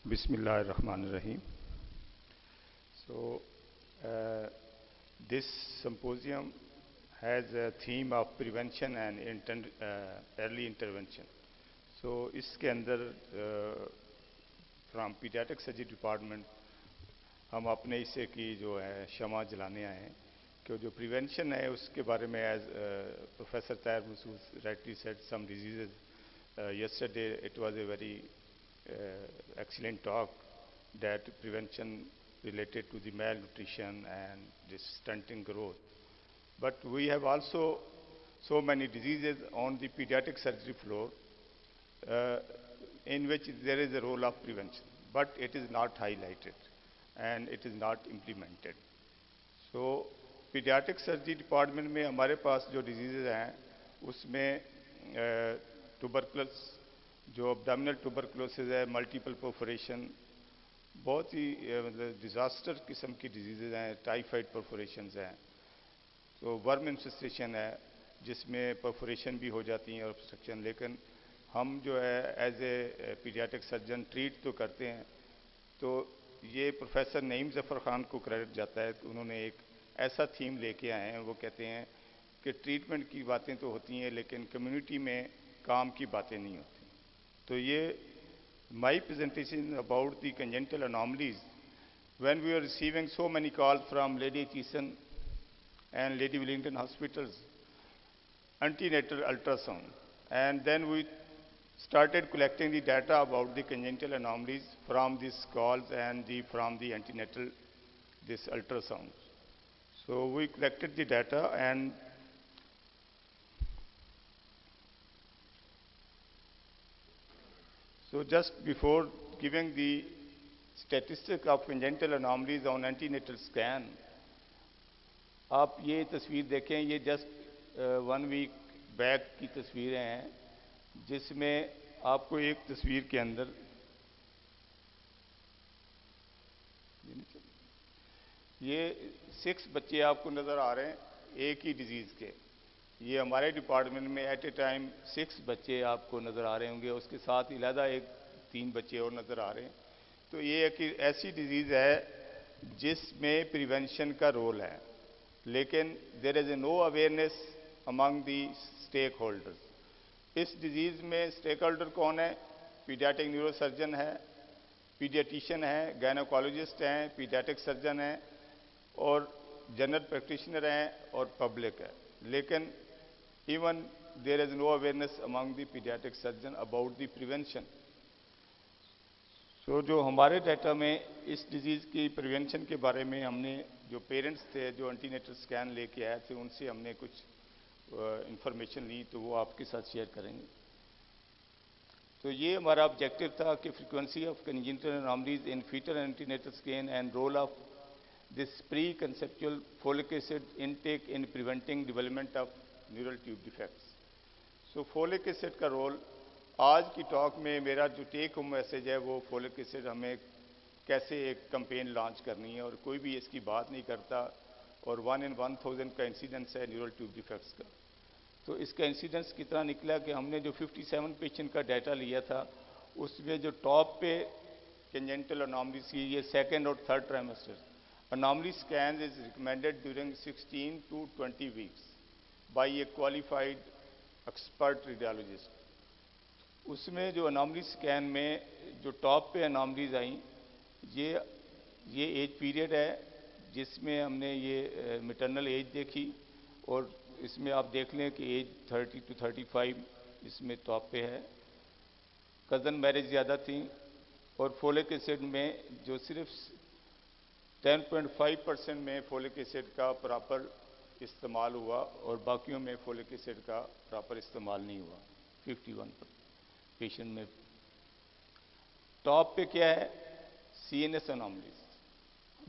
Bismillahirrahmanirrahim. So, uh, this symposium has a theme of prevention and early intervention. So, इसके अंदर from paediatric surgery department हम अपने हिस्से की जो है क्षमा जलाने आए हैं कि जो प्रिवेंशन है उसके बारे में as professor Tahir Masood rightly said some diseases. Yesterday it was a very excellent talk that prevention related to the malnutrition and this stunting growth. But we have also so many diseases on the pediatric surgery floor uh, in which there is a role of prevention, but it is not highlighted and it is not implemented. So, pediatric surgery department में हमारे पास जो diseases हैं उसमें tuberculosis जो abdominal tuberculosis है, multiple perforation, बहुत ही मतलब disaster किस्म की डिजीज़ हैं, टाइफाइड परफोरेशंस हैं, तो वर्म इन्फेस्टेशन है जिसमें परफोरेशन भी हो जाती हैं और ऑब्स्ट्रक्शन, लेकिन हम जो है as a paediatric surgeon treat तो करते हैं। तो ये प्रोफेसर नईम ज़फ़र ख़ान को क्रेडिट जाता है कि उन्होंने एक ऐसा थीम लेके आए हैं। वो कहते हैं कि ट्रीटमेंट की बातें तो होती हैं लेकिन कम्युनिटी में काम की बातें नहीं होती। तो ये my presentation about the congenital anomalies, when we were receiving so many calls from Lady Cheson and Lady Wellington hospitals, antenatal ultrasound, and then we started collecting the data about the congenital anomalies from these calls and from the antenatal this ultrasound. So we collected the data, and so just before giving the statistic of congenital anomalies on antenatal scan, आप ये तस्वीर देखें, ये just 1 week back की तस्वीरें हैं जिसमें आपको एक तस्वीर के अंदर ये 6 बच्चे आपको नज़र आ रहे हैं एक ही डिजीज़ के। ये हमारे डिपार्टमेंट में एट ए टाइम 6 बच्चे आपको नज़र आ रहे होंगे, उसके साथ इलादा 3 बच्चे और नज़र आ रहे हैं। तो ये एक ऐसी डिजीज़ है जिसमें प्रिवेंशन का रोल है, लेकिन there is no awareness among the stake holders. इस डिजीज़ में स्टेक होल्डर कौन है? पीडियाट्रिक न्यूरोसर्जन है, पीडियाटिशियन है, गायनोकोलॉजिस्ट हैं, पीडियाट्रिक सर्जन हैं और जनरल प्रैक्टिशनर हैं और पब्लिक है। लेकिन even there is no awareness among the paediatric surgeon about the prevention. So जो हमारे डाटा में इस डिजीज़ की प्रिवेंशन के बारे में हमने जो पेरेंट्स थे जो एंटीनेटल स्कैन लेके आए थे उनसे हमने कुछ इंफॉर्मेशन ली, तो वो आपके साथ शेयर करेंगे। तो ये हमारा ऑब्जेक्टिव था कि frequency of congenital anomalies in fetal antenatal scan and role of this pre-conceptual folic acid intake in preventing development of neural tube defects. So folic acid का रोल आज की टॉक में मेरा जो टेक होम मैसेज है वो folic acid हमें कैसे एक कैंपेन लॉन्च करनी है, और कोई भी इसकी बात नहीं करता, और 1 in 1000 का इंसिडेंस है न्यूरल ट्यूब डिफेक्ट्स का। तो इसका इंसिडेंस कितना निकला कि हमने जो 57 पेशेंट का डाटा लिया था उसमें जो टॉप पे congenital anomalies की ये सेकेंड और third trimester anomaly scans is recommended during 16 to 20 weeks by a qualified expert radiologist. उसमें जो anomaly scan में जो टॉप पे anomalies आई, ये एज पीरियड है जिसमें हमने ये मैटरनल एज देखी, और इसमें आप देख लें कि एज 30 to 35 इसमें टॉप पे है। कज़न मैरिज ज़्यादा थी, और फोलिक एसिड में जो सिर्फ 10.5% में फोलिक एसिड का प्रॉपर इस्तेमाल हुआ और बाकियों में फोलिक एसिड का प्रॉपर इस्तेमाल नहीं हुआ 51 पेशेंट में। टॉप पे क्या है? CNS एनॉमलीज,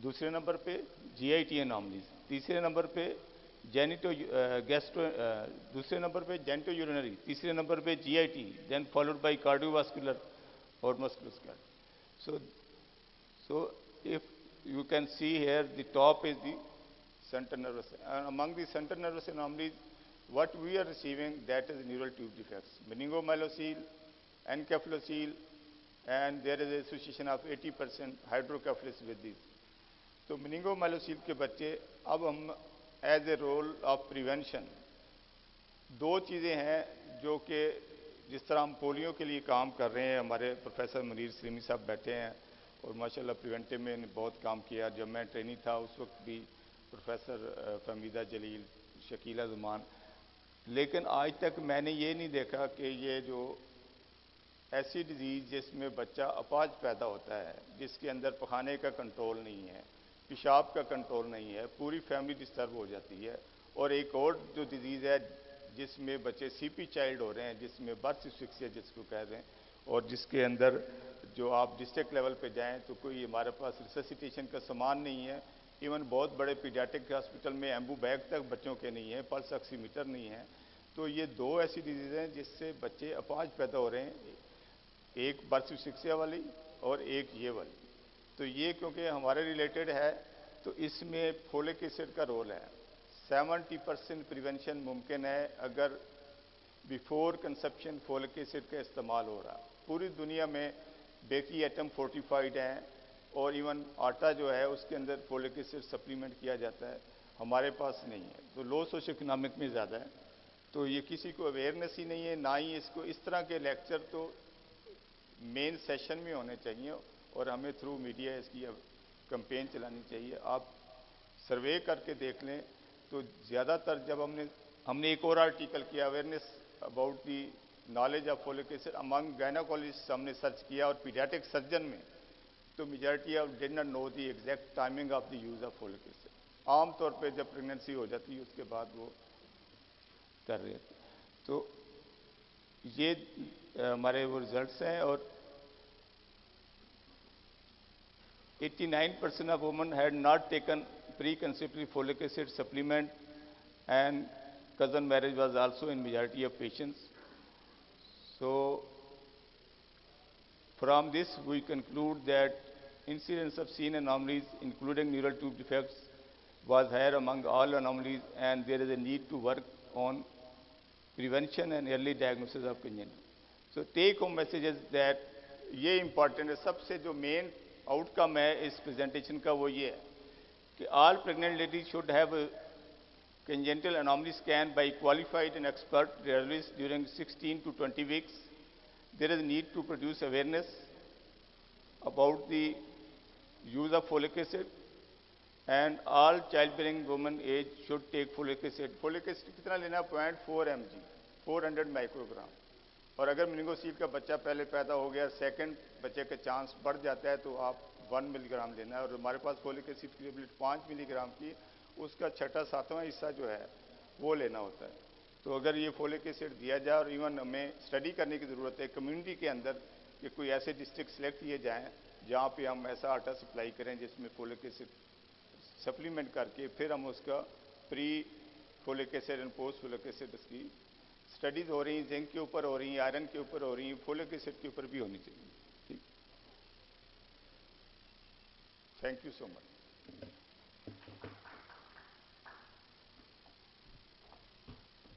दूसरे नंबर पे GIT एनॉमलीज, तीसरे नंबर पे दूसरे नंबर पे जेनिटो यूरिनरी, तीसरे नंबर पे GIT, then followed by cardiovascular और musculoskeletal. So if you can see here, the top is the central nervous, and among the central nervous anomalies, what we are receiving, that is neural tube defects, meningomyelocele, encephalocele, and there is an association of 80% hydrocephalus with this. तो मेनिंगोमाइलोसिल के बच्चे अब हम as a role of prevention दो चीज़ें हैं जो कि जिस तरह हम पोलियो के लिए काम कर रहे हैं, हमारे प्रोफेसर मुनीर सलीमी साहब बैठे हैं और माशाल्लाह प्रिवेंटिव में बहुत काम किया। जब मैं ट्रेनिंग था उस वक्त भी प्रोफेसर फहमीदा जलील, शकीला जुमान, लेकिन आज तक मैंने ये नहीं देखा कि ये जो ऐसी डिजीज़ जिसमें बच्चा अपाज पैदा होता है, जिसके अंदर पखाने का कंट्रोल नहीं है, पेशाब का कंट्रोल नहीं है, पूरी फैमिली डिस्टर्ब हो जाती है। और एक और जो डिजीज़ है जिसमें बच्चे सीपी चाइल्ड हो रहे हैं, जिसमें बर्थ एस्फिक्सिया जिसको कह रहे हैं, और जिसके अंदर जो आप डिस्ट्रिक्ट लेवल पे जाएं तो कोई हमारे पास रिससिटेशन का सामान नहीं है। इवन बहुत बड़े पीडियाट्रिक हॉस्पिटल में एम्बू बैग तक बच्चों के नहीं है, पल्स ऑक्सीमीटर नहीं है। तो ये दो ऐसी डिजीज़ हैं जिससे बच्चे अपाज पैदा हो रहे हैं, एक बर्थ एस्फिक्सिया वाली और एक ये वाली। तो ये क्योंकि हमारे रिलेटेड है तो इसमें फोलिक एसिड का रोल है। 70% प्रिवेंशन मुमकिन है अगर बिफोर कंसेप्शन फोलिक एसिड का इस्तेमाल हो रहा। पूरी दुनिया में बेकी एटम फोर्टिफाइड हैं और इवन आटा जो है उसके अंदर फोलिक एसिड सप्लीमेंट किया जाता है, हमारे पास नहीं है। तो लो सोशो इकोनॉमिक में ज़्यादा है, तो ये किसी को अवेयरनेस ही नहीं है, ना ही इसको इस तरह के लेक्चर तो मेन सेशन में होने चाहिए और हमें थ्रू मीडिया इसकी कैंपेन चलानी चाहिए। आप सर्वे करके देख लें तो ज़्यादातर जब हमने एक और आर्टिकल किया awareness about the knowledge of folic acid among gynaecologist, हमने सर्च किया और पीडियाट्रिक सर्जन में तो majority of did not know the exact timing of the use of folic acid. आमतौर पे जब प्रेगनेंसी हो जाती है उसके बाद वो कर रहे थे। तो ये हमारे वो रिजल्ट्स हैं और 89% of women had not taken pre-conceptive folic acid supplement and cousin marriage was also in majority of patients. So from this we conclude that incidence of seen anomalies including neural tube defects was higher among all anomalies and there is a need to work on prevention and early diagnosis of congenital. So take home message is that ये important है। सबसे जो main outcome है इस presentation का वो ये है कि all pregnant ladies should have a congenital anomaly scan by qualified and expert radiologists during 16 to 20 weeks. There is a need to produce awareness about the use of folic acid and all childbearing women age should take folic acid. Folic acid कितना लेना? 0.4 mg, 400 microgram. और अगर मेनिंगोसील का बच्चा पहले पैदा हो गया, सेकंड बच्चे का चांस बढ़ जाता है तो आप 1 मिलीग्राम लेना है। और हमारे पास फोलिक एसिड की टेबलेट 5 मिलीग्राम की, उसका छठा सातवां हिस्सा जो है वो लेना होता है। तो अगर ये फोलिक एसिड दिया जाए और इवन हमें स्टडी करने की ज़रूरत है कम्युनिटी के अंदर कि कोई ऐसे डिस्ट्रिक्ट सेलेक्ट किए जाएँ जहाँ पे हम ऐसा आटा सप्लाई करें जिसमें फोलिक एसिड सप्लीमेंट करके फिर हम उसका pre folic acid and post folic acid इसकी स्टडीज़ हो रही हैं, जिंक के ऊपर हो रही हैं, आयरन के ऊपर हो रही हैं, फोलिक एसिड के ऊपर भी होनी चाहिए। ठीक, थैंक यू सो मच।